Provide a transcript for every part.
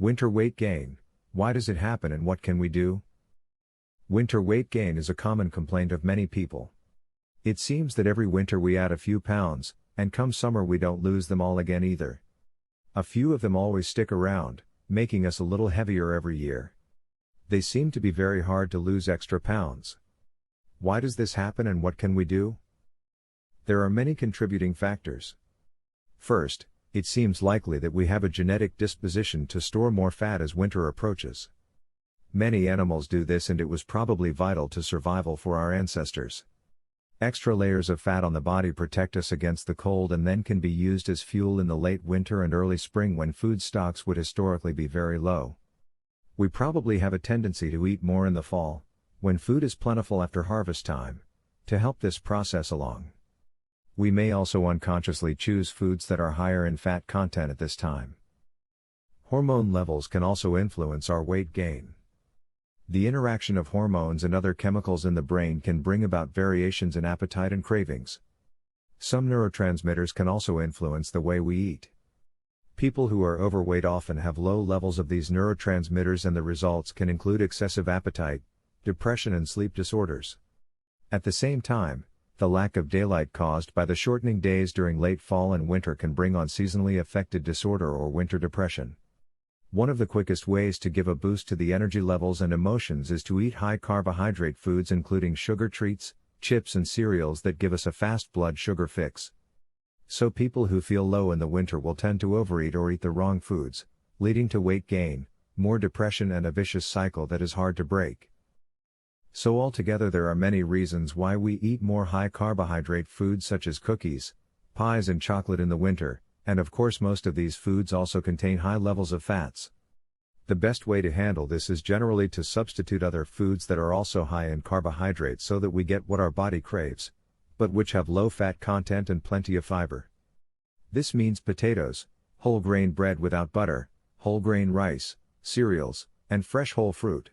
Winter weight gain. Why does it happen and what can we do? Winter weight gain is a common complaint of many people. It seems that every winter we add a few pounds, and come summer we don't lose them all again either. A few of them always stick around, making us a little heavier every year. They seem to be very hard to lose extra pounds. Why does this happen and what can we do? There are many contributing factors. First, it seems likely that we have a genetic disposition to store more fat as winter approaches. Many animals do this and it was probably vital to survival for our ancestors. Extra layers of fat on the body protect us against the cold and then can be used as fuel in the late winter and early spring when food stocks would historically be very low. We probably have a tendency to eat more in the fall, when food is plentiful after harvest time, to help this process along. We may also unconsciously choose foods that are higher in fat content at this time. Hormone levels can also influence our weight gain. The interaction of hormones and other chemicals in the brain can bring about variations in appetite and cravings. Some neurotransmitters can also influence the way we eat. People who are overweight often have low levels of these neurotransmitters and the results can include excessive appetite, depression and sleep disorders. At the same time, the lack of daylight caused by the shortening days during late fall and winter can bring on seasonally affected disorder or winter depression. One of the quickest ways to give a boost to the energy levels and emotions is to eat high carbohydrate foods including sugar treats, chips and cereals that give us a fast blood sugar fix. So people who feel low in the winter will tend to overeat or eat the wrong foods, leading to weight gain, more depression and a vicious cycle that is hard to break. So altogether there are many reasons why we eat more high carbohydrate foods such as cookies, pies and chocolate in the winter, and of course most of these foods also contain high levels of fats. The best way to handle this is generally to substitute other foods that are also high in carbohydrates so that we get what our body craves, but which have low fat content and plenty of fiber. This means potatoes, whole grain bread without butter, whole grain rice, cereals, and fresh whole fruit.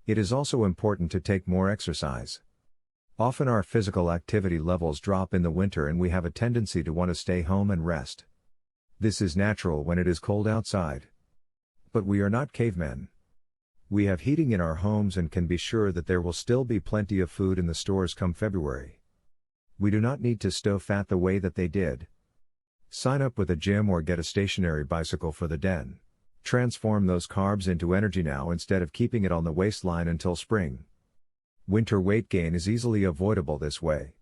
It is also important to take more exercise. Often our physical activity levels drop in the winter and we have a tendency to want to stay home and rest. This is natural when it is cold outside. But we are not cavemen. We have heating in our homes and can be sure that there will still be plenty of food in the stores come February. We do not need to stow fat the way that they did. Sign up with a gym or get a stationary bicycle for the den. Transform those carbs into energy now instead of keeping it on the waistline until spring. Winter weight gain is easily avoidable this way.